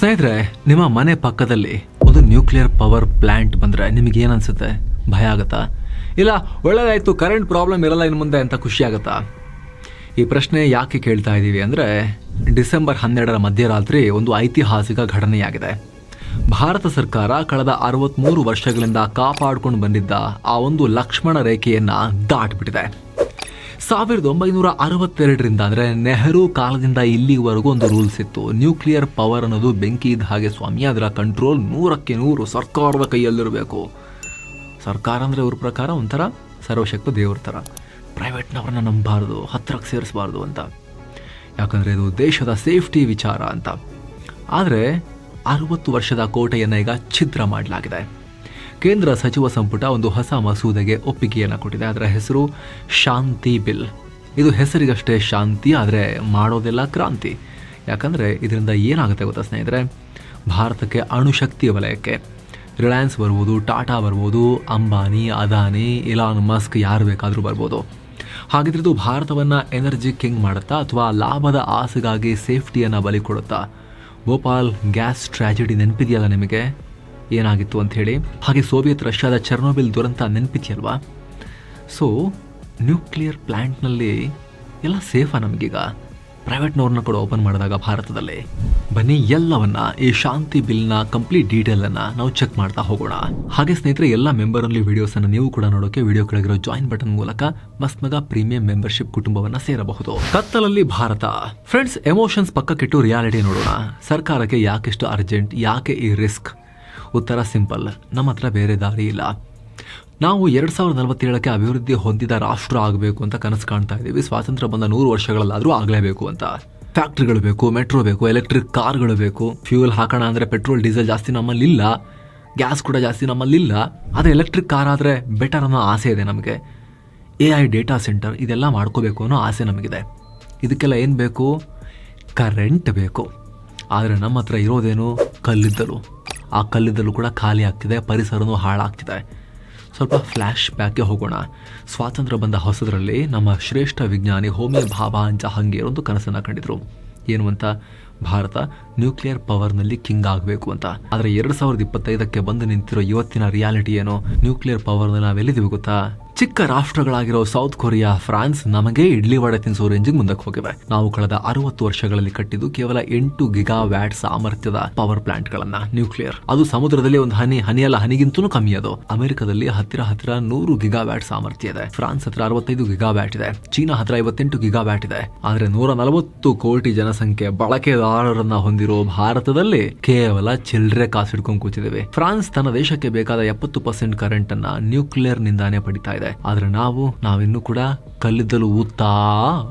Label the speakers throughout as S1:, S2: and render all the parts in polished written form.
S1: ಸ್ನೇಹಿತರೆ, ನಿಮ್ಮ ಮನೆ ಪಕ್ಕದಲ್ಲಿ ಒಂದು ನ್ಯೂಕ್ಲಿಯರ್ ಪವರ್ ಪ್ಲಾಂಟ್ ಬಂದರೆ ನಿಮಗೆ ಏನು ಅನಿಸುತ್ತೆ? ಭಯ ಆಗುತ್ತಾ? ಇಲ್ಲ ಒಳ್ಳೆದಾಯಿತು, ಕರೆಂಟ್ ಪ್ರಾಬ್ಲಮ್ ಇರಲ್ಲ ಇನ್ನು ಮುಂದೆ ಅಂತ ಖುಷಿ ಆಗುತ್ತಾ? ಈ ಪ್ರಶ್ನೆ ಯಾಕೆ ಕೇಳ್ತಾ ಇದ್ದೀವಿ ಅಂದರೆ, ಡಿಸೆಂಬರ್ 12 ಮಧ್ಯರಾತ್ರಿ ಒಂದು ಐತಿಹಾಸಿಕ ಘಟನೆಯಾಗಿದೆ. ಭಾರತ ಸರ್ಕಾರ ಕಳೆದ 63 ವರ್ಷಗಳಿಂದ ಕಾಪಾಡಿಕೊಂಡು ಬಂದಿದ್ದ ಆ ಒಂದು ಲಕ್ಷ್ಮಣ ರೇಖೆಯನ್ನು ದಾಟಿಬಿಟ್ಟಿದೆ. 1962ರಿಂದ ಅಂದರೆ ನೆಹರು ಕಾಲದಿಂದ ಇಲ್ಲಿವರೆಗೂ ಒಂದು ರೂಲ್ಸ್ ಇತ್ತು. ನ್ಯೂಕ್ಲಿಯರ್ ಪವರ್ ಅನ್ನೋದು ಬೆಂಕಿ ಇದ್ದ ಹಾಗೆ ಸ್ವಾಮಿ, ಅದರ ಕಂಟ್ರೋಲ್ 100ಕ್ಕೆ 100 ಸರ್ಕಾರದ ಕೈಯಲ್ಲಿರಬೇಕು. ಸರ್ಕಾರ ಅಂದರೆ ಇವ್ರ ಪ್ರಕಾರ ಒಂಥರ ಸರ್ವಶಕ್ತ ದೇವ್ರ ಥರ, ಪ್ರೈವೇಟ್ನವ್ರನ್ನ ನಂಬಬಾರ್ದು, ಹತ್ತಿರಕ್ಕೆ ಸೇರಿಸಬಾರ್ದು ಅಂತ. ಯಾಕಂದರೆ ಇದು ದೇಶದ ಸೇಫ್ಟಿ ವಿಚಾರ ಅಂತ. ಆದರೆ 60 ವರ್ಷದ ಕೋಟೆಯನ್ನು ಈಗ ಛಿದ್ರ ಮಾಡಲಾಗಿದೆ. ಕೇಂದ್ರ ಸಚಿವ ಸಂಪುಟ ಒಂದು ಹೊಸ ಮಸೂದೆಗೆ ಒಪ್ಪಿಗೆಯನ್ನು ಕೊಟ್ಟಿದೆ. ಅದರ ಹೆಸರು ಶಾಂತಿ ಬಿಲ್. ಇದು ಹೆಸರಿಗಷ್ಟೇ ಶಾಂತಿ, ಆದರೆ ಮಾಡೋದೆಲ್ಲ ಕ್ರಾಂತಿ. ಯಾಕಂದರೆ ಇದರಿಂದ ಏನಾಗುತ್ತೆ ಗೊತ್ತಾ ಸ್ನೇಹಿತರೆ, ಭಾರತಕ್ಕೆ ಅಣುಶಕ್ತಿ ವಲಯಕ್ಕೆ ರಿಲಯನ್ಸ್ ಬರ್ಬೋದು, ಟಾಟಾ ಬರ್ಬೋದು, ಅಂಬಾನಿ, ಅದಾನಿ, ಇಲಾನ್ ಮಸ್ಕ್, ಯಾರು ಬೇಕಾದರೂ ಬರ್ಬೋದು. ಹಾಗಿದ್ರೆ ಇದು ಭಾರತವನ್ನು ಎನರ್ಜಿ ಕಿಂಗ್ ಮಾಡುತ್ತಾ ಅಥವಾ ಲಾಭದ ಆಸೆಗಾಗಿ ಸೇಫ್ಟಿಯನ್ನು ಬಲಿ ಕೊಡುತ್ತಾ? ಭೋಪಾಲ್ ಗ್ಯಾಸ್ ಟ್ರ್ಯಾಜಿಡಿ ನೆನಪಿದೆಯಲ್ಲ ನಿಮಗೆ, ಏನಾಗಿತ್ತು ಅಂಥೇಳಿ? ಹಾಗೆ ಸೋವಿಯತ್ ರಷ್ಯಾದ ಚೆರ್ನೋಬಿಲ್ ದುರಂತ ನೆನಪಿದೆಯಲ್ವಾ? ಸೊ ನ್ಯೂಕ್ಲಿಯರ್ ಪ್ಲ್ಯಾಂಟ್ನಲ್ಲಿ ಎಲ್ಲ ಸೇಫಾ ನಮಗೀಗ? ಪ್ರೈವೇಟ್ನವ್ರನ್ನ ಕೂಡ ಓಪನ್ ಮಾಡಿದಾಗ ಭಾರತದಲ್ಲಿ. ಬನ್ನಿ ಎಲ್ಲವನ್ನ ಈ ಶಾಂತಿ ಬಿಲ್ನ ಕಂಪ್ಲೀಟ್ ಡೀಟೇಲನ್ನು ನಾವು ಚೆಕ್ ಮಾಡ್ತಾ ಹೋಗೋಣ. ಹಾಗೆ ಸ್ನೇಹಿತರೆ, ಎಲ್ಲ ಮೆಂಬರ್ ಓನ್ಲಿ ವಿಡಿಯೋಸನ್ನು ನೀವು ಕೂಡ ನೋಡೋಕೆ ವಿಡಿಯೋ ಕೆಳಗಿರೋ ಜಾಯಿನ್ ಬಟನ್ ಮೂಲಕ ಮಸ್ತ್ಮಗ ಪ್ರೀಮಿಯಂ ಮೆಂಬರ್ಶಿಪ್ ಕುಟುಂಬವನ್ನು ಸೇರಬಹುದು. ಕತ್ತಲಲ್ಲಿ ಭಾರತ. ಫ್ರೆಂಡ್ಸ್, ಎಮೋಷನ್ಸ್ ಪಕ್ಕಕ್ಕಿಟ್ಟು ರಿಯಾಲಿಟಿ ನೋಡೋಣ. ಸರ್ಕಾರಕ್ಕೆ ಯಾಕೆಷ್ಟು ಅರ್ಜೆಂಟ್? ಯಾಕೆ ಈ ರಿಸ್ಕ್? ಉತ್ತರ ಸಿಂಪಲ್, ನಮ್ಮ ಹತ್ರ ಬೇರೆ ದಾರಿ ಇಲ್ಲ. ನಾವು 2047ಕ್ಕೆ ಅಭಿವೃದ್ಧಿ ಹೊಂದಿದ ರಾಷ್ಟ್ರ ಆಗಬೇಕು ಅಂತ ಕನಸು ಕಾಣ್ತಾ ಇದ್ದೀವಿ. ಸ್ವಾತಂತ್ರ್ಯ ಬಂದ 100 ವರ್ಷಗಳಲ್ಲಾದರೂ ಆಗಲೇಬೇಕು ಅಂತ. ಫ್ಯಾಕ್ಟ್ರಿಗಳು ಬೇಕು, ಮೆಟ್ರೋ ಬೇಕು, ಎಲೆಕ್ಟ್ರಿಕ್ ಕಾರ್ಗಳು ಬೇಕು. ಫ್ಯೂಯಲ್ ಹಾಕೋಣ ಅಂದರೆ ಪೆಟ್ರೋಲ್ ಡೀಸೆಲ್ ಜಾಸ್ತಿ ನಮ್ಮಲ್ಲಿಲ್ಲ, ಗ್ಯಾಸ್ ಕೂಡ ಜಾಸ್ತಿ ನಮ್ಮಲ್ಲಿಲ್ಲ. ಆದರೆ ಎಲೆಕ್ಟ್ರಿಕ್ ಕಾರ್ ಆದರೆ ಬೆಟರ್ ಅನ್ನೋ ಆಸೆ ಇದೆ ನಮಗೆ. AI ಡೇಟಾ ಸೆಂಟರ್ ಇದೆಲ್ಲ ಮಾಡ್ಕೋಬೇಕು ಅನ್ನೋ ಆಸೆ ನಮಗಿದೆ. ಇದಕ್ಕೆಲ್ಲ ಏನು ಬೇಕು? ಕರೆಂಟ್ ಬೇಕು. ಆದರೆ ನಮ್ಮ ಹತ್ರ ಇರೋದೇನು? ಕಲ್ಲಿದ್ದಲು. ಆ ಕಲ್ಲಿದ್ದಲು ಕೂಡ ಖಾಲಿ ಆಗ್ತಿದೆ, ಪರಿಸರನೂ ಹಾಳಾಗ್ತಿದೆ. ಸ್ವಲ್ಪ ಫ್ಲ್ಯಾಶ್ ಬ್ಯಾಕ್ಗೆ ಹೋಗೋಣ. ಸ್ವಾತಂತ್ರ್ಯ ಬಂದ ಹೊಸದರಲ್ಲಿ ನಮ್ಮ ಶ್ರೇಷ್ಠ ವಿಜ್ಞಾನಿ ಹೋಮಿ ಭಾಭಾ ಜಹಾಂಗೀರ್ ಒಂದು ಕನಸನ್ನು ಕಂಡಿದ್ರು. ಏನು ಅಂತ? ಭಾರತ ನ್ಯೂಕ್ಲಿಯರ್ ಪವರ್ನಲ್ಲಿ ಕಿಂಗ್ ಆಗಬೇಕು ಅಂತ. ಆದರೆ 2025ಕ್ಕೆ ಬಂದು ನಿಂತಿರೋ ಇವತ್ತಿನ ರಿಯಾಲಿಟಿ ಏನು? ನ್ಯೂಕ್ಲಿಯರ್ ಪವರ್ನಲ್ಲಿ ನಾವೆಲ್ಲಿದ್ದೀವಿ ಗೊತ್ತಾ? ಚಿಕ್ಕ ರಾಷ್ಟ್ರಗಳಾಗಿರೋ ಸೌತ್ ಕೊರಿಯಾ, ಫ್ರಾನ್ಸ್ ನಮಗೆ ಇಡ್ಲಿ ವಡೆ ತಿನ್ಸೋ ರೇಂಜಿಗೆ ಮುಂದಕ್ಕೆ ಹೋಗಿವೆ. ನಾವು ಕಳೆದ 60 ವರ್ಷಗಳಲ್ಲಿ ಕಟ್ಟಿದ್ದು ಕೇವಲ 8 ಗಿಗಾವ್ಯಾಟ್ ಸಾಮರ್ಥ್ಯದ ಪವರ್ ಪ್ಲಾಂಟ್ಗಳನ್ನ, ನ್ಯೂಕ್ಲಿಯರ್. ಅದು ಸಮುದ್ರದಲ್ಲಿ ಒಂದು ಹನಿಯಲ್ಲ, ಹನಿಗಿಂತೂ ಕಮ್ಮಿ. ಅದು ಅಮೆರಿಕದಲ್ಲಿ ಹತ್ತಿರ 100 ಗಿಗಾವ್ಯಾಟ್ ಸಾಮರ್ಥ್ಯ ಇದೆ. ಫ್ರಾನ್ಸ್ ಹತ್ರ 65 ಗಿಗಾವ್ಯಾಟ್ ಇದೆ. ಚೀನಾ ಹತ್ರ 58 ಗಿಗಾವ್ಯಾಟ್ ಇದೆ. ಆದ್ರೆ 140 ಕೋಟಿ ಜನಸಂಖ್ಯೆ ಬಳಕೆದಾರರನ್ನ ಹೊಂದಿರೋ ಭಾರತದಲ್ಲಿ ಕೇವಲ ಚಿಲ್ಲರೆ ಕಾಸು ಹಿಡ್ಕೊಂಡು ಕೂತಿದ್ದೇವೆ. ಫ್ರಾನ್ಸ್ ತನ್ನ ದೇಶಕ್ಕೆ ಬೇಕಾದ 70% ಕರೆಂಟ್ ಅನ್ನ ನ್ಯೂಕ್ಲಿಯರ್ ನಿಂದಾನೇ ಪಡಿತಾ ಇದೆ. ಆದ್ರೆ ನಾವಿನ್ನೂ ಕೂಡ ಕಲ್ಲಿದ್ದಲು ಊದ್ತಾ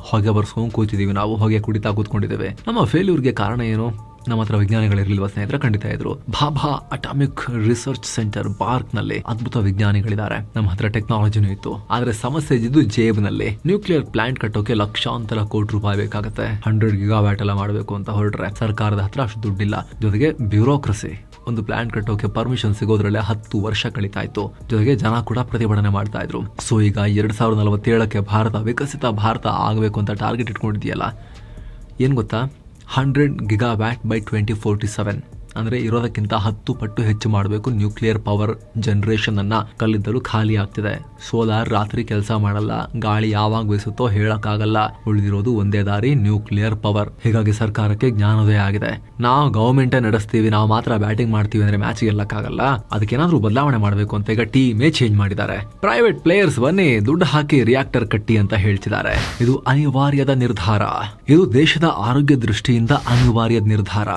S1: ಹೊಗೆ ಬರ್ಸ್ಕೊಂಡು ಕೂತಿದ್ದೀವಿ. ನಾವು ಹೊಗೆ ಕುಡಿತಾ ಕೂತ್ಕೊಂಡಿದ್ದೇವೆ. ನಮ್ಮ ಫೇಲ್ಯೂರ್ಗೆ ಕಾರಣ ಏನು? ನಮ್ಮ ಹತ್ರ ವಿಜ್ಞಾನಿಗಳಿರ್ಲಿಲ್ವಾ ಸ್ನೇಹಿತರೆ? ಖಂಡಿತ ಇದ್ರು. ಭಾಭಾ ಅಟಾಮಿಕ್ ರಿಸರ್ಚ್ ಸೆಂಟರ್ ಬಾರ್ಕ್ನಲ್ಲಿ ಅದ್ಭುತ ವಿಜ್ಞಾನಿಗಳಿದ್ದಾರೆ. ನಮ್ಮ ಹತ್ರ ಟೆಕ್ನಾಲಜಿನೂ ಇತ್ತು. ಆದ್ರೆ ಸಮಸ್ಯೆ ಇದ್ದು ಜೇಬ್ನಲ್ಲಿ. ನ್ಯೂಕ್ಲಿಯರ್ ಪ್ಲಾಂಟ್ ಕಟ್ಟೋಕೆ ಲಕ್ಷಾಂತರ ಕೋಟಿ ರೂಪಾಯಿ ಬೇಕಾಗುತ್ತೆ. 100 ಗಿಗಾವ್ಯಾಟ್ ಎಲ್ಲ ಮಾಡಬೇಕು ಅಂತ ಹೊರಟ್ರೆ ಸರ್ಕಾರದ ಹತ್ರ ಅಷ್ಟು ದುಡ್ಡಿಲ್ಲ. ಜೊತೆಗೆ ಬ್ಯೂರೋಕ್ರಸಿ. ಒಂದು ಪ್ಲಾಂಟ್ ಕಟ್ಟೋಕೆ ಪರ್ಮಿಷನ್ ಸಿಗೋದ್ರಲ್ಲೇ 10 ವರ್ಷ ಕಳೀತಾ ಇತ್ತು. ಜೊತೆಗೆ ಜನ ಕೂಡ ಪ್ರತಿಭಟನೆ ಮಾಡ್ತಾ ಇದ್ರು. ಸೊ ಈಗ 2047ಕ್ಕೆ ಭಾರತ ವಿಕಸಿತ ಭಾರತ ಆಗಬೇಕು ಅಂತ ಟಾರ್ಗೆಟ್ ಇಟ್ಕೊಂಡಿದೆಯಲ್ಲ, ಏನು ಗೊತ್ತಾ? 100 ಗಿಗಾವ್ಯಾಟ್ ಬೈ 2047. ಅಂದರೆ ಇರೋದಕ್ಕಿಂತ 10 ಪಟ್ಟು ಹೆಚ್ಚು ಮಾಡಬೇಕು ನ್ಯೂಕ್ಲಿಯರ್ ಪವರ್ ಜನರೇಷನ್ ಅನ್ನ. ಕಲ್ಲಿದ್ದಲು ಖಾಲಿ ಆಗ್ತಿದೆ. ಸೋಲಾರ್ ರಾತ್ರಿ ಕೆಲಸ ಮಾಡಲ್ಲ, ಗಾಳಿ ಯಾವಾಗ ಬೀಸುತ್ತೋ ಹೇಳಕ್ಕಾಗಲ್ಲ. ಉಳಿದಿರೋದು ಒಂದೇ ದಾರಿ, ನ್ಯೂಕ್ಲಿಯರ್ ಪವರ್. ಹೀಗಾಗಿ ಸರ್ಕಾರಕ್ಕೆ ಜ್ಞಾನೋದಯ ಆಗಿದೆ. ನಾವು ಗವರ್ಮೆಂಟೇ ನಡೆಸ್ತೀವಿ, ನಾವು ಮಾತ್ರ ಬ್ಯಾಟಿಂಗ್ ಮಾಡ್ತೀವಿ ಅಂದ್ರೆ ಮ್ಯಾಚ್ ಗೆಲ್ಲಕ್ಕಾಗಲ್ಲ. ಅದಕ್ಕೇನಾದ್ರೂ ಬದಲಾವಣೆ ಮಾಡಬೇಕು ಅಂತ ಈಗ ಟೀಮೇ ಚೇಂಜ್ ಮಾಡಿದ್ದಾರೆ. ಪ್ರೈವೇಟ್ ಪ್ಲೇಯರ್ಸ್ ಬನ್ನಿ, ದುಡ್ಡು ಹಾಕಿ ರಿಯಾಕ್ಟರ್ ಕಟ್ಟಿ ಅಂತ ಹೇಳ್ತಿದ್ದಾರೆ. ಇದು ಅನಿವಾರ್ಯದ ನಿರ್ಧಾರ. ಇದು ದೇಶದ ಆರೋಗ್ಯ ದೃಷ್ಟಿಯಿಂದ ಅನಿವಾರ್ಯ ನಿರ್ಧಾರ.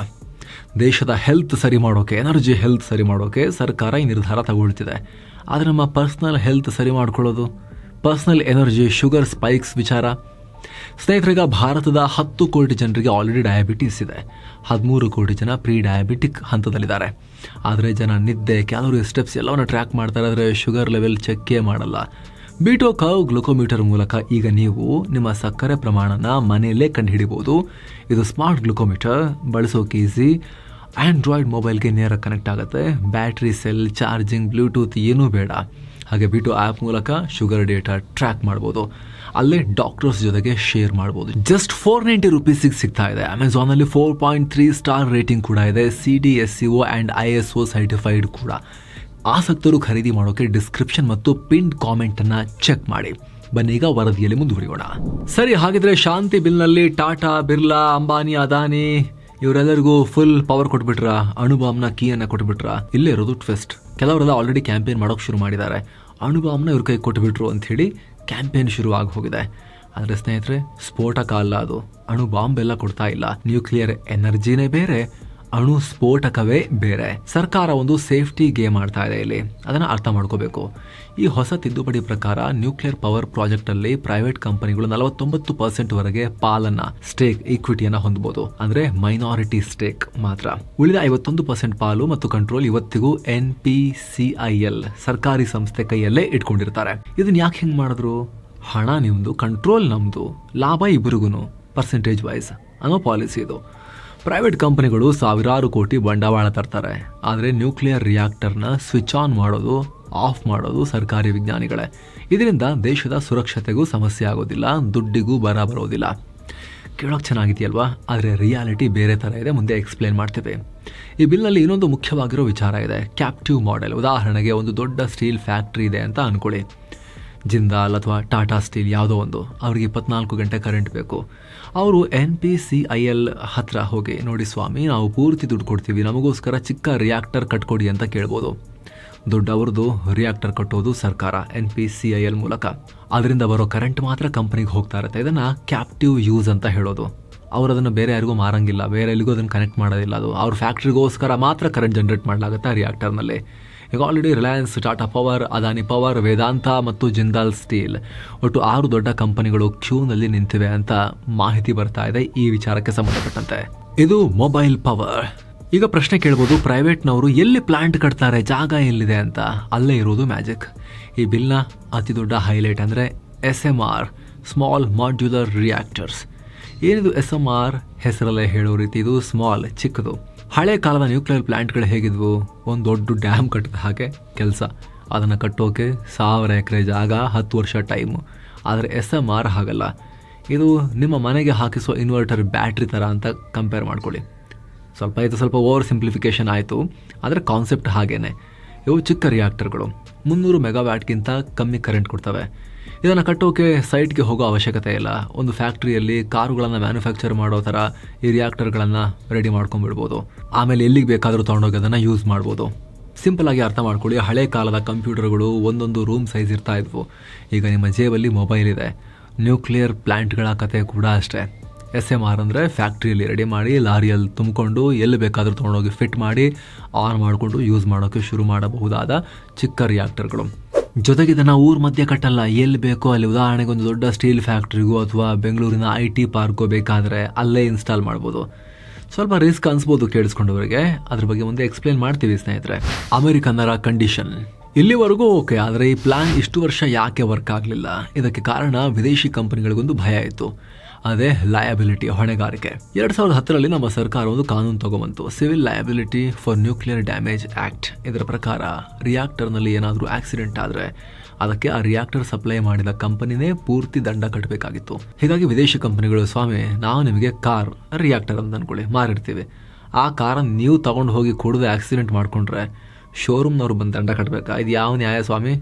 S1: ದೇಶದ ಹೆಲ್ತ್ ಸರಿ ಮಾಡೋಕೆ, ಎನರ್ಜಿ ಹೆಲ್ತ್ ಸರಿ ಮಾಡೋಕೆ ಸರ್ಕಾರ ಈ ನಿರ್ಧಾರ ತಗೊಳ್ತಿದೆ. ಆದರೆ ನಮ್ಮ ಪರ್ಸ್ನಲ್ ಹೆಲ್ತ್ ಸರಿ ಮಾಡ್ಕೊಳ್ಳೋದು, ಪರ್ಸ್ನಲ್ ಎನರ್ಜಿ, ಶುಗರ್ ಸ್ಪೈಕ್ಸ್ ವಿಚಾರ. ಸ್ನೇಹಿತರೀಗ ಭಾರತದ 10 ಕೋಟಿ ಜನರಿಗೆ ಆಲ್ರೆಡಿ ಡಯಾಬಿಟೀಸ್ ಇದೆ. 13 ಕೋಟಿ ಜನ ಪ್ರೀ ಡಯಾಬಿಟಿಕ್ ಹಂತದಲ್ಲಿದ್ದಾರೆ. ಆದರೆ ಜನ ನಿದ್ದೆ, ಕ್ಯಾಲೋರಿ, ಸ್ಟೆಪ್ಸ್ ಎಲ್ಲವನ್ನ ಟ್ರ್ಯಾಕ್ ಮಾಡ್ತಾರೆ. ಆದರೆ ಶುಗರ್ ಲೆವೆಲ್ ಚೆಕ್ಕೇ ಮಾಡಲ್ಲ. ಬೀಟೋ ಕರ್ವ್ ಗ್ಲುಕೋಮೀಟರ್ ಮೂಲಕ ಈಗ ನೀವು ನಿಮ್ಮ ಸಕ್ಕರೆ ಪ್ರಮಾಣನ ಮನೆಯಲ್ಲೇ ಕಂಡುಹಿಡಿಬಹುದು. ಇದು ಸ್ಮಾರ್ಟ್ ಗ್ಲುಕೋಮೀಟರ್, ಬಳಸೋಕೆ ಈಸಿ. ಆಂಡ್ರಾಯ್ಡ್ ಮೊಬೈಲ್ಗೆ ನೇರ ಕನೆಕ್ಟ್ ಆಗುತ್ತೆ. ಬ್ಯಾಟ್ರಿ, ಸೆಲ್, ಚಾರ್ಜಿಂಗ್, ಬ್ಲೂಟೂತ್ ಏನೂ ಬೇಡ. ಹಾಗೆ ಬೀಟೋ ಆ್ಯಪ್ ಮೂಲಕ ಶುಗರ್ ಡೇಟಾ ಟ್ರ್ಯಾಕ್ ಮಾಡ್ಬೋದು. ಅಲ್ಲೇ ಡಾಕ್ಟರ್ಸ್ ಜೊತೆಗೆ ಶೇರ್ ಮಾಡಬಹುದು. ಜಸ್ಟ್ 490 ರುಪೀಸಿಗೆ ಸಿಗ್ತಾ ಇದೆ. ಅಮೆಝಾನ್ ಅಲ್ಲಿ 4.3 ಸ್ಟಾರ್ ರೇಟಿಂಗ್ ಕೂಡ ಇದೆ. CDSCO ಅಂಡ್ ISO ಸರ್ಟಿಫೈಡ್ ಕೂಡ. ಆಸಕ್ತರು ಖರೀದಿ ಮಾಡೋಕೆ ಡಿಸ್ಕ್ರಿಪ್ಷನ್ ಮತ್ತು ಪಿನ್ ಕಾಮೆಂಟ್ ಅನ್ನ ಚೆಕ್ ಮಾಡಿ. ಬನ್ನೀಗ ವರದಿಯಲ್ಲಿ ಮುಂದುವರಿಯೋಣ. ಸರಿ, ಹಾಗಿದ್ರೆ ಶಾಂತಿ ಬಿಲ್ನಲ್ಲಿ ಟಾಟಾ, ಬಿರ್ಲಾ, ಅಂಬಾನಿ, ಅದಾನಿ ಇವರೆಲ್ಲರಿಗೂ ಫುಲ್ ಪವರ್ ಕೊಟ್ಬಿಟ್ರ, ಅಣುಬಾಂಬ್ನ ಕೀಯನ್ನ ಕೊಟ್ಬಿಟ್ರ? ಇಲ್ಲೇ ಇರೋದು ಟ್ವಿಸ್ಟ್. ಕೆಲವರೆಲ್ಲ ಆಲ್ರೆಡಿ ಕ್ಯಾಂಪೇನ್ ಮಾಡೋಕೆ ಶುರು ಮಾಡಿದ್ದಾರೆ. ಅಣುಬಾಂಬ್ನ ಇವ್ರ ಕೈ ಕೊಟ್ಬಿಟ್ರು ಅಂತ ಹೇಳಿ ಕ್ಯಾಂಪೇನ್ ಶುರು ಆಗಿ ಹೋಗಿದೆ. ಆದರೆ ಸ್ನೇಹಿತರೆ, ಸ್ಫೋಟಕ ಅಲ್ಲ ಅದು, ಅಣು ಬಾಂಬ್ ಎಲ್ಲ ಕೊಡ್ತಾ ಇಲ್ಲ. ನ್ಯೂಕ್ಲಿಯರ್ ಎನರ್ಜಿನೇ ಬೇರೆ, ಅಣು ಸ್ಫೋಟಕವೇ ಬೇರೆ. ಸರ್ಕಾರ ಒಂದು ಸೇಫ್ಟಿ ಗೇಮ್ ಆಡ್ತಾ ಇದೆ ಇಲ್ಲಿ, ಅದನ್ನ ಅರ್ಥ ಮಾಡ್ಕೋಬೇಕು. ಈ ಹೊಸ ತಿದ್ದುಪಡಿ ಪ್ರಕಾರ ನ್ಯೂಕ್ಲಿಯರ್ ಪವರ್ ಪ್ರಾಜೆಕ್ಟ್ ಅಲ್ಲಿ ಪ್ರೈವೇಟ್ ಕಂಪನಿಗಳು 49% ವರೆಗೆ ಪಾಲನ್ನ, ಸ್ಟೇಕ್, ಈಕ್ವಿಟಿಯನ್ನ ಹೊಂದಬಹುದು. ಅಂದ್ರೆ ಮೈನಾರಿಟಿ ಸ್ಟೇಕ್ ಮಾತ್ರ. ಉಳಿದ 51% ಪಾಲು ಮತ್ತು ಕಂಟ್ರೋಲ್ ಇವತ್ತಿಗೂ NPCIL ಸರ್ಕಾರಿ ಸಂಸ್ಥೆ ಕೈಯಲ್ಲೇ ಇಟ್ಕೊಂಡಿರ್ತಾರೆ. ಇದನ್ನ ಯಾಕೆ ಹಿಂಗ್ ಮಾಡಿದ್ರು? ಹಣ ನಿಮ್ದು, ಕಂಟ್ರೋಲ್ ನಮ್ದು, ಲಾಭ ಇಬ್ಬರಿಗೂ ಪರ್ಸೆಂಟೇಜ್ ವೈಸ್ ಅನ್ನೋ ಪಾಲಿಸಿ ಇದು. ಪ್ರೈವೇಟ್ ಕಂಪನಿಗಳು ಸಾವಿರಾರು ಕೋಟಿ ಬಂಡವಾಳ ತರ್ತಾರೆ, ಆದರೆ ನ್ಯೂಕ್ಲಿಯರ್ ರಿಯಾಕ್ಟರ್ನ ಸ್ವಿಚ್ ಆನ್ ಮಾಡೋದು, ಆಫ್ ಮಾಡೋದು ಸರ್ಕಾರಿ ವಿಜ್ಞಾನಿಗಳೇ. ಇದರಿಂದ ದೇಶದ ಸುರಕ್ಷತೆಗೂ ಸಮಸ್ಯೆ ಆಗೋದಿಲ್ಲ, ದುಡ್ಡಿಗೂ ಬರೋದಿಲ್ಲ. ಕೇಳೋಕೆ ಚೆನ್ನಾಗಿದೆಯಲ್ವಾ? ಆದರೆ ರಿಯಾಲಿಟಿ ಬೇರೆ ಥರ ಇದೆ. ಮುಂದೆ ಎಕ್ಸ್ಪ್ಲೇನ್ ಮಾಡ್ತೇವೆ. ಈ ಬಿಲ್ನಲ್ಲಿ ಇನ್ನೊಂದು ಮುಖ್ಯವಾಗಿರೋ ವಿಚಾರ ಇದೆ, ಕ್ಯಾಪ್ಟಿವ್ ಮಾಡೆಲ್. ಉದಾಹರಣೆಗೆ ಒಂದು ದೊಡ್ಡ ಸ್ಟೀಲ್ ಫ್ಯಾಕ್ಟ್ರಿ ಇದೆ ಅಂತ ಅನ್ಕೊಳ್ಳಿ. ಜಿಂದಾಲ್ ಅಥವಾ ಟಾಟಾ ಸ್ಟೀಲ್ ಯಾವುದೋ ಒಂದು, ಅವ್ರಿಗೆ 24 ಗಂಟೆ ಕರೆಂಟ್ ಬೇಕು. ಅವರು NPCIL ಹತ್ರ ಹೋಗಿ, ನೋಡಿ ಸ್ವಾಮಿ, ನಾವು ಪೂರ್ತಿ ದುಡ್ಡು ಕೊಡ್ತೀವಿ, ನಮಗೋಸ್ಕರ ಚಿಕ್ಕ ರಿಯಾಕ್ಟರ್ ಕಟ್ಕೊಡಿ ಅಂತ ಕೇಳ್ಬೋದು. ದೊಡ್ಡವ್ರದ್ದು ರಿಯಾಕ್ಟರ್ ಕಟ್ಟೋದು ಸರ್ಕಾರ NPCIL ಮೂಲಕ. ಅದರಿಂದ ಬರೋ ಕರೆಂಟ್ ಮಾತ್ರ ಕಂಪನಿಗೆ ಹೋಗ್ತಾ ಇರುತ್ತೆ. ಇದನ್ನು ಕ್ಯಾಪ್ಟಿವ್ ಯೂಸ್ ಅಂತ ಹೇಳೋದು. ಅವ್ರು ಅದನ್ನು ಬೇರೆ ಯಾರಿಗೂ ಮಾರಂಗಿಲ್ಲ, ಬೇರೆ ಎಲ್ಲಿಗೂ ಅದನ್ನು ಕನೆಕ್ಟ್ ಮಾಡೋದಿಲ್ಲ. ಅದು ಅವ್ರ ಫ್ಯಾಕ್ಟ್ರಿಗೋಸ್ಕರ ಮಾತ್ರ ಕರೆಂಟ್ ಜನರೇಟ್ ಮಾಡಲಾಗುತ್ತೆ ಆ ರಿಯಾಕ್ಟರ್ನಲ್ಲಿ. ಈಗ already Reliance, Tata power, Adani power, Vedanta ಮತ್ತು ಜಿಂದಾಲ್ ಸ್ಟೀಲ್ ಒಟ್ಟು 6 ದೊಡ್ಡ ಕಂಪನಿಗಳು ಕ್ಯೂನಲ್ಲಿ ನಿಂತಿವೆ ಅಂತ ಮಾಹಿತಿ ಬರ್ತಾ ಇದೆ ಈ ವಿಚಾರಕ್ಕೆ ಸಂಬಂಧಪಟ್ಟಂತೆ. ಇದು ಮೊಬೈಲ್ ಪವರ್. ಈಗ ಪ್ರಶ್ನೆ ಕೇಳ್ಬೋದು, ಪ್ರೈವೇಟ್ನವರು ಎಲ್ಲಿ ಪ್ಲಾಂಟ್ ಕಟ್ತಾರೆ, ಜಾಗ ಎಲ್ಲಿದೆ ಅಂತ? ಅಲ್ಲೇ ಇರೋದು ಮ್ಯಾಜಿಕ್. ಈ ಬಿಲ್ನ ಅತಿ ದೊಡ್ಡ ಹೈಲೈಟ್ ಅಂದರೆ SMR, ಸ್ಮಾಲ್ ಮಾಡ್ಯುಲರ್ ರಿಯಾಕ್ಟರ್ಸ್. ಏನಿದು SMR? ಹೆಸರಲ್ಲೇ ಹೇಳೋ ರೀತಿ ಇದು ಸ್ಮಾಲ್, ಚಿಕ್ಕದು. ಹಳೆ ಕಾಲದ ನ್ಯೂಕ್ಲಿಯರ್ ಪ್ಲಾಂಟ್ಗಳು ಹೇಗಿದ್ವು? ಒಂದು ದೊಡ್ಡ ಡ್ಯಾಮ್ ಕಟ್ಟಿದ ಹಾಗೆ ಕೆಲಸ. ಅದನ್ನು ಕಟ್ಟೋಕೆ 1000 ಎಕರೆ ಜಾಗ, 10 ವರ್ಷ ಟೈಮು. ಆದರೆ SMR ಹಾಗಲ್ಲ. ಇದು ನಿಮ್ಮ ಮನೆಗೆ ಹಾಕಿಸೋ ಇನ್ವರ್ಟರ್ ಬ್ಯಾಟ್ರಿ ಥರ ಅಂತ ಕಂಪೇರ್ ಮಾಡ್ಕೊಳ್ಳಿ. ಸ್ವಲ್ಪ ಓವರ್ ಸಿಂಪ್ಲಿಫಿಕೇಶನ್ ಆಯಿತು, ಆದರೆ ಕಾನ್ಸೆಪ್ಟ್ ಹಾಗೇನೆ. ಇವು ಚಿಕ್ಕ ರಿಯಾಕ್ಟರ್ಗಳು, 300 ಮೆಗಾವ್ಯಾಟ್ಗಿಂತ ಕಮ್ಮಿ ಕರೆಂಟ್ ಕೊಡ್ತವೆ. ಇದನ್ನು ಕಟ್ಟೋಕೆ ಸೈಟ್ಗೆ ಹೋಗೋ ಅವಶ್ಯಕತೆ ಇಲ್ಲ. ಒಂದು ಫ್ಯಾಕ್ಟ್ರಿಯಲ್ಲಿ ಕಾರುಗಳನ್ನು ಮ್ಯಾನುಫ್ಯಾಕ್ಚರ್ ಮಾಡೋ ಥರ ಈ ರಿಯಾಕ್ಟರ್ಗಳನ್ನು ರೆಡಿ ಮಾಡ್ಕೊಂಡ್ಬಿಡ್ಬೋದು. ಆಮೇಲೆ ಎಲ್ಲಿಗೆ ಬೇಕಾದರೂ ತೊಗೊಂಡೋಗಿ ಅದನ್ನು ಯೂಸ್ ಮಾಡ್ಬೋದು. ಸಿಂಪಲ್ ಆಗಿ ಅರ್ಥ ಮಾಡ್ಕೊಳ್ಳಿ, ಹಳೆ ಕಾಲದ ಕಂಪ್ಯೂಟರ್ಗಳು ಒಂದೊಂದು ರೂಮ್ ಸೈಜ್ ಇರ್ತಾ ಇದ್ವು. ಈಗ ನಿಮ್ಮ ಜೇಬಲ್ಲಿ ಮೊಬೈಲ್ ಇದೆ. ನ್ಯೂಕ್ಲಿಯರ್ ಪ್ಲಾಂಟ್ಗಳ ಕತೆ ಕೂಡ ಅಷ್ಟೇ. SMR ಅಂದರೆ ಫ್ಯಾಕ್ಟ್ರಿಯಲ್ಲಿ ರೆಡಿ ಮಾಡಿ ಲಾರಿಯಲ್ಲಿ ತುಂಬಿಕೊಂಡು ಎಲ್ಲಿ ಬೇಕಾದರೂ ತೊಗೊಂಡೋಗಿ ಫಿಟ್ ಮಾಡಿ ಆನ್ ಮಾಡಿಕೊಂಡು ಯೂಸ್ ಮಾಡೋಕ್ಕೆ ಶುರು ಮಾಡಬಹುದಾದ ಚಿಕ್ಕ ರಿಯಾಕ್ಟರ್ಗಳು. ಜೊತೆಗೆ ಇದನ್ನು ಊರ ಮಧ್ಯೆ ಕಟ್ಟಲ್ಲ, ಎಲ್ಲಿ ಬೇಕೋ ಅಲ್ಲಿ. ಉದಾಹರಣೆಗೆ ಒಂದು ದೊಡ್ಡ ಸ್ಟೀಲ್ ಫ್ಯಾಕ್ಟ್ರಿಗೂ ಅಥವಾ ಬೆಂಗಳೂರಿನ IT ಪಾರ್ಕೋ ಬೇಕಾದರೆ ಅಲ್ಲೇ ಇನ್ಸ್ಟಾಲ್ ಮಾಡ್ಬೋದು. ಸ್ವಲ್ಪ ರಿಸ್ಕ್ ಅನ್ಸ್ಬೋದು ಕೇಳಿಸ್ಕೊಂಡವರಿಗೆ, ಅದ್ರ ಬಗ್ಗೆ ಮುಂದೆ ಎಕ್ಸ್ಪ್ಲೇನ್ ಮಾಡ್ತೀವಿ ಸ್ನೇಹಿತರೆ. ಅಮೆರಿಕನ್ನರ ಕಂಡೀಷನ್ ಇಲ್ಲಿವರೆಗೂ ಓಕೆ, ಆದರೆ ಈ ಪ್ಲಾನ್ ಇಷ್ಟು ವರ್ಷ ಯಾಕೆ ವರ್ಕ್ ಆಗಲಿಲ್ಲ? ಇದಕ್ಕೆ ಕಾರಣ ವಿದೇಶಿ ಕಂಪನಿಗಳಿಗೊಂದು ಭಯ ಇತ್ತು. ಅದೇ ಲಯಬಿಲಿಟಿ, ಹೊಣೆಗಾರಿಕೆ. 2010ರಲ್ಲಿ ನಮ್ಮ ಸರ್ಕಾರ ಒಂದು ಕಾನೂನು ತಗೊಂಬಂತು, civil liability for nuclear damage act. ಇದರ ಪ್ರಕಾರ ರಿಯಾಕ್ಟರ್ನಲ್ಲಿ ಏನಾದರೂ ಆಕ್ಸಿಡೆಂಟ್ ಆದರೆ ಅದಕ್ಕೆ ಆ ರಿಯಾಕ್ಟರ್ ಸಪ್ಲೈ ಮಾಡಿದ ಕಂಪನಿನೇ ಪೂರ್ತಿ ದಂಡ ಕಟ್ಟಬೇಕಾಗಿತ್ತು. ಹೀಗಾಗಿ ವಿದೇಶಿ ಕಂಪನಿಗಳು, ಸ್ವಾಮಿ, ನಾವು ನಿಮಗೆ ಕಾರ್, ರಿಯಾಕ್ಟರ್ ಅಂತ ಅನ್ಕೊಳ್ಳಿ ಮಾರಿರ್ತೀವಿ, ಆ ಕಾರನ್ನು ನೀವು ತಗೊಂಡು ಹೋಗಿ ಕುಡಿದು ಆಕ್ಸಿಡೆಂಟ್ ಮಾಡಿಕೊಂಡ್ರೆ ಶೋರೂಮ್ನವ್ರು ಬಂದು ದಂಡ ಕಟ್ಟಬೇಕಾ? ಇದು ಯಾವ ನ್ಯಾಯ ಸ್ವಾಮಿ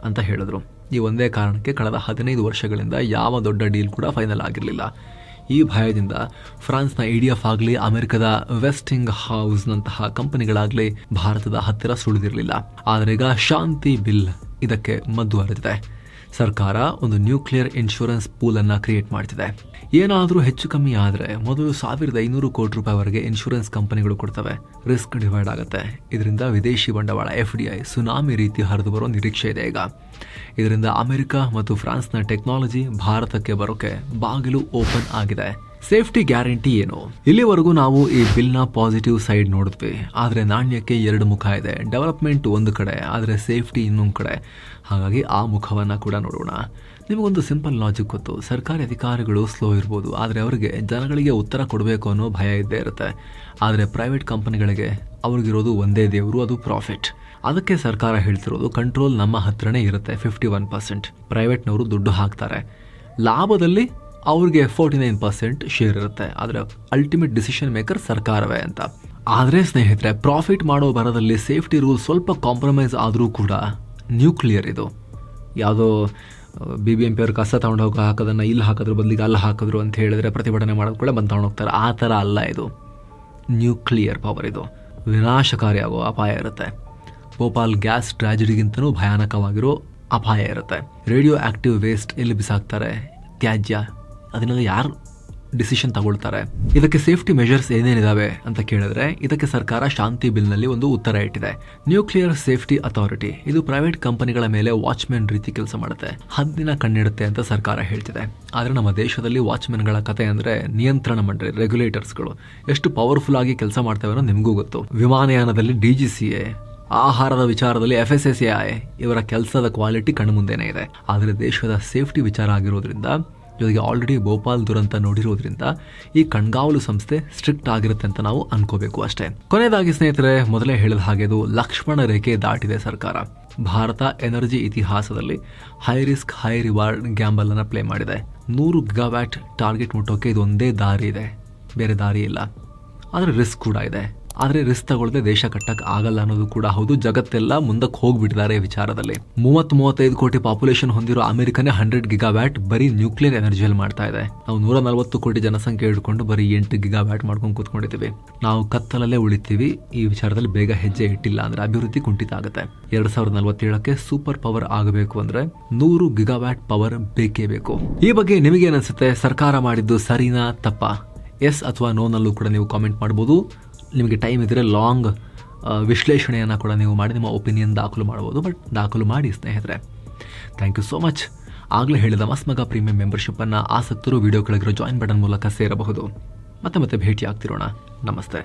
S1: ಅಂತ ಹೇಳಿದ್ರು. ಈ ಒಂದೇ ಕಾರಣಕ್ಕೆ ಕಳೆದ 15 ವರ್ಷಗಳಿಂದ ಯಾವ ದೊಡ್ಡ ಡೀಲ್ ಕೂಡ ಫೈನಲ್ ಆಗಿರಲಿಲ್ಲ. ಈ ಭಯದಿಂದ ಫ್ರಾನ್ಸ್ನ EDF ಆಗಲಿ, ಅಮೆರಿಕದ ವೆಸ್ಟಿಂಗ್ ಹೌಸ್ನಂತಹ ಕಂಪನಿಗಳಾಗಲಿ ಭಾರತದ ಹತ್ತಿರ ಸುಳಿದಿರಲಿಲ್ಲ. ಆದರೆ ಈಗ ಶಾಂತಿ ಬಿಲ್ ಇದಕ್ಕೆ ಮದ್ದು ಹರಿದಿದೆ. ಸರ್ಕಾರ ಒಂದು ನ್ಯೂಕ್ಲಿಯರ್ ಇನ್ಶೂರೆನ್ಸ್ ಪೂಲನ್ನು ಕ್ರಿಯೇಟ್ ಮಾಡ್ತಿದೆ. ಏನಾದರೂ ಹೆಚ್ಚು ಕಮ್ಮಿ ಆದರೆ ಮೊದಲು 1500 ಕೋಟಿ ರೂಪಾಯಿವರೆಗೆ ಇನ್ಶೂರೆನ್ಸ್ ಕಂಪನಿಗಳು ಕೊಡ್ತವೆ. ರಿಸ್ಕ್ ಡಿವೈಡ್ ಆಗುತ್ತೆ. ಇದರಿಂದ ವಿದೇಶಿ ಬಂಡವಾಳ FDI ಸುನಾಮಿ ರೀತಿ ಹರಿದು ಬರೋ ನಿರೀಕ್ಷೆ ಇದೆ ಈಗ. ಇದರಿಂದ ಅಮೆರಿಕ ಮತ್ತು ಫ್ರಾನ್ಸ್ನ ಟೆಕ್ನಾಲಜಿ ಭಾರತಕ್ಕೆ ಬರೋಕೆ ಬಾಗಿಲು ಓಪನ್ ಆಗಿದೆ. ಸೇಫ್ಟಿ ಗ್ಯಾರಂಟಿ ಏನು? ಇಲ್ಲಿವರೆಗೂ ನಾವು ಈ ಬಿಲ್ನ ಪಾಸಿಟಿವ್ ಸೈಡ್ ನೋಡಿದ್ವಿ, ಆದರೆ ನಾಣ್ಯಕ್ಕೆ 2 ಮುಖ ಇದೆ. ಡೆವಲಪ್ಮೆಂಟ್ ಒಂದು ಕಡೆ, ಆದರೆ ಸೇಫ್ಟಿ ಇನ್ನೊಂದು ಕಡೆ. ಹಾಗಾಗಿ ಆ ಮುಖವನ್ನು ಕೂಡ ನೋಡೋಣ. ನಿಮಗೊಂದು ಸಿಂಪಲ್ ಲಾಜಿಕ್ ಗೊತ್ತು, ಸರ್ಕಾರಿ ಅಧಿಕಾರಿಗಳು ಸ್ಲೋ ಇರ್ಬೋದು, ಆದರೆ ಅವರಿಗೆ ಜನಗಳಿಗೆ ಉತ್ತರ ಕೊಡಬೇಕು ಅನ್ನೋ ಭಯ ಇದ್ದೇ ಇರುತ್ತೆ. ಆದರೆ ಪ್ರೈವೇಟ್ ಕಂಪನಿಗಳಿಗೆ ಅವ್ರಿಗಿರೋದು ಒಂದೇ ದೇವರು, ಅದು ಪ್ರಾಫಿಟ್. ಅದಕ್ಕೆ ಸರ್ಕಾರ ಹೇಳ್ತಿರೋದು ಕಂಟ್ರೋಲ್ ನಮ್ಮ ಹತ್ರನೇ ಇರುತ್ತೆ 51%. ಪ್ರೈವೇಟ್ನವರು ದುಡ್ಡು ಹಾಕ್ತಾರೆ, ಲಾಭದಲ್ಲಿ ಅವ್ರಿಗೆ 49% ಶೇರ್ ಇರುತ್ತೆ. ಆದರೆ ಅಲ್ಟಿಮೇಟ್ ಡಿಸಿಷನ್ ಮೇಕರ್ ಸರ್ಕಾರವೇ ಅಂತ. ಆದರೆ ಸ್ನೇಹಿತರೆ, ಪ್ರಾಫಿಟ್ ಮಾಡೋ ಬರದಲ್ಲಿ ಸೇಫ್ಟಿ ರೂಲ್ ಸ್ವಲ್ಪ ಕಾಂಪ್ರಮೈಸ್ ಆದರೂ ಕೂಡ ನ್ಯೂಕ್ಲಿಯರ್ ಇದು ಯಾವುದೋ BBMP ಅವ್ರು ಕಸ ತಗೊಂಡು ಹಾಕೋದನ್ನು ಇಲ್ಲಿ ಹಾಕಿದ್ರು ಬದಲಿಗೆ ಅಲ್ಲಿ ಹಾಕಿದ್ರು ಅಂತ ಹೇಳಿದ್ರೆ ಪ್ರತಿಭಟನೆ ಮಾಡೋದು ಕೂಡ ಬಂದು ತಗೊಂಡು ಹೋಗ್ತಾರೆ. ಆ ಥರ ಅಲ್ಲ ಇದು. ನ್ಯೂಕ್ಲಿಯರ್ ಪವರ್ ಇದು ವಿನಾಶಕಾರಿಯಾಗೋ ಅಪಾಯ ಇರುತ್ತೆ. ಭೋಪಾಲ್ ಗ್ಯಾಸ್ ಟ್ರಾಜಿಡಿಗಿಂತಲೂ ಭಯಾನಕವಾಗಿರೋ ಅಪಾಯ ಇರುತ್ತೆ. ರೇಡಿಯೋ ಆಕ್ಟಿವ್ ವೇಸ್ಟ್ ಎಲ್ಲಿ ಬಿಸಾಕ್ತಾರೆ, ತ್ಯಾಜ್ಯ, ಅದನ್ನೆಲ್ಲ ಯಾರು ಡಿಸಿಷನ್ ತಗೊಳ್ತಾರೆ? ಇದಕ್ಕೆ ಸೇಫ್ಟಿ ಮೆಷರ್ಸ್ ಏನೇನಿದಾವೆ ಅಂತ ಕೇಳಿದ್ರೆ ಇದಕ್ಕೆ ಸರ್ಕಾರ ಶಾಂತಿ ಬಿಲ್ನಲ್ಲಿ ಒಂದು ಉತ್ತರ ಇಟ್ಟಿದೆ. ನ್ಯೂಕ್ಲಿಯರ್ ಸೇಫ್ಟಿ ಅಥಾರಿಟಿ ಇದು ಪ್ರೈವೇಟ್ ಕಂಪನಿಗಳ ಮೇಲೆ ವಾಚ್ಮೆನ್ ರೀತಿ ಕೆಲಸ ಮಾಡುತ್ತೆ, ಹದ್ದಿನ ಕಣ್ಣಿಡುತ್ತೆ ಅಂತ ಸರ್ಕಾರ ಹೇಳ್ತಿದೆ. ಆದರೆ ನಮ್ಮ ದೇಶದಲ್ಲಿ ವಾಚ್ಮೆನ್ಗಳ ಕತೆ ಅಂದ್ರೆ ನಿಯಂತ್ರಣ ಮಂಡಳಿ, ರೆಗ್ಯುಲೇಟರ್ಸ್ಗಳು ಎಷ್ಟು ಪವರ್ಫುಲ್ ಆಗಿ ಕೆಲಸ ಮಾಡ್ತವೆ ಅನ್ನೋದು ನಿಮಗೂ ಗೊತ್ತು. ವಿಮಾನಯಾನದಲ್ಲಿ DGCA, ಆಹಾರದ ವಿಚಾರದಲ್ಲಿ FSSAI, ಇವರ ಕೆಲಸದ ಕ್ವಾಲಿಟಿ ಕಣ್ಮುಂದೆನೇ ಇದೆ. ಆದರೆ ದೇಶದ ಸೇಫ್ಟಿ ವಿಚಾರ ಆಗಿರೋದ್ರಿಂದ, ಜೊತೆಗೆ ಆಲ್ರೆಡಿ ಭೋಪಾಲ್ ದುರಂತ ನೋಡಿರೋದ್ರಿಂದ ಈ ಕಣ್ಗಾವಲು ಸಂಸ್ಥೆ ಸ್ಟ್ರಿಕ್ಟ್ ಆಗಿರುತ್ತೆ ಅಂತ ನಾವು ಅನ್ಕೋಬೇಕು ಅಷ್ಟೇ. ಕೊನೆಯದಾಗಿ ಸ್ನೇಹಿತರೆ, ಮೊದಲೇ ಹೇಳಿದ ಹಾಗೆ ಇದು ಲಕ್ಷ್ಮಣ ರೇಖೆ ದಾಟಿದೆ ಸರ್ಕಾರ. ಭಾರತ ಎನರ್ಜಿ ಇತಿಹಾಸದಲ್ಲಿ high risk high reward gamble ಅನ್ನ ಪ್ಲೇ ಮಾಡಿದೆ. 100 ಗಿಗಾವ್ಯಾಟ್ ಟಾರ್ಗೆಟ್ ಮುಟ್ಟೋಕೆ ಇದೊಂದೇ ದಾರಿ ಇದೆ, ಬೇರೆ ದಾರಿ ಇಲ್ಲ. ಆದರೆ ರಿಸ್ಕ್ ಕೂಡ ಇದೆ. ಆದರೆ ರಿಸ್ಕ್ ತಗೊಳ್ಳದೆ ದೇಶ ಕಟ್ಟಕ್ಕೆ ಆಗಲ್ಲ ಅನ್ನೋದು ಕೂಡ ಹೌದು. ಜಗತ್ತೆಲ್ಲ ಮುಂದಕ್ಕೆ ಹೋಗ್ಬಿಟ್ಟಿದ್ದಾರೆ ವಿಚಾರದಲ್ಲಿ. 30-35 ಕೋಟಿ ಪಾಪ್ಯುಲೇಷನ್ ಹೊಂದಿರೋ ಅಮೆರಿಕನೇ 100 ಗಿಗಾವ್ಯಾಟ್ ಬರೀ ನ್ಯೂಕ್ಲಿಯರ್ ಎನರ್ಜಿಯಲ್ಲಿ ಮಾಡ್ತಾ ಇದೆ. ನಾವು 140 ಕೋಟಿ ಜನಸಂಖ್ಯೆ ಹಿಡ್ಕೊಂಡು ಬರೀ 8 ಗಿಗಾವ್ಯಾಟ್ ಮಾಡ್ಕೊಂಡು ಕೂತ್ಕೊಂಡಿದ್ದೀವಿ. ನಾವು ಕತ್ತಲಲ್ಲೇ ಉಳಿತೀವಿ. ಈ ವಿಚಾರದಲ್ಲಿ ಬೇಗ ಹೆಜ್ಜೆ ಇಟ್ಟಿಲ್ಲ ಅಂದ್ರೆ ಅಭಿವೃದ್ಧಿ ಕುಂಠಿತ ಆಗುತ್ತೆ. 2047ಕ್ಕೆ ಸೂಪರ್ ಪವರ್ ಆಗಬೇಕು ಅಂದ್ರೆ 100 ಗಿಗಾವ್ಯಾಟ್ ಪವರ್ ಬೇಕೇ ಬೇಕು. ಈ ಬಗ್ಗೆ ನಿಮಗೇನನ್ಸುತ್ತೆ? ಸರ್ಕಾರ ಮಾಡಿದ್ದು ಸರಿನಾ ತಪ್ಪಾ? ಎಸ್ ಅಥವಾ ನೋನಲ್ಲೂ ಕೂಡ ನೀವು ಕಾಮೆಂಟ್ ಮಾಡ್ಬೋದು. ನಿಮಗೆ ಟೈಮ್ ಇದ್ದರೆ ಲಾಂಗ್ ವಿಶ್ಲೇಷಣೆಯನ್ನು ಕೂಡ ನೀವು ಮಾಡಿ ನಿಮ್ಮ ಒಪಿನಿಯನ್ ದಾಖಲು ಮಾಡ್ಬೋದು. ಬಟ್ ದಾಖಲು ಮಾಡಿ ಸ್ನೇಹಿತರೆ. Thank you so much. ಆಗಲೇ ಹೇಳಿದ ಮಸ್ಮಗ ಪ್ರೀಮಿಯಂ ಮೆಂಬರ್ಶಿಪ್ಪನ್ನು ಆಸಕ್ತರು ವಿಡಿಯೋ ಕೆಳಗಿರೋ ಜಾಯಿನ್ ಬಟನ್ ಮೂಲಕ ಸೇರಬಹುದು. ಮತ್ತೆ ಭೇಟಿ ಆಗ್ತಿರೋಣ. ನಮಸ್ತೆ.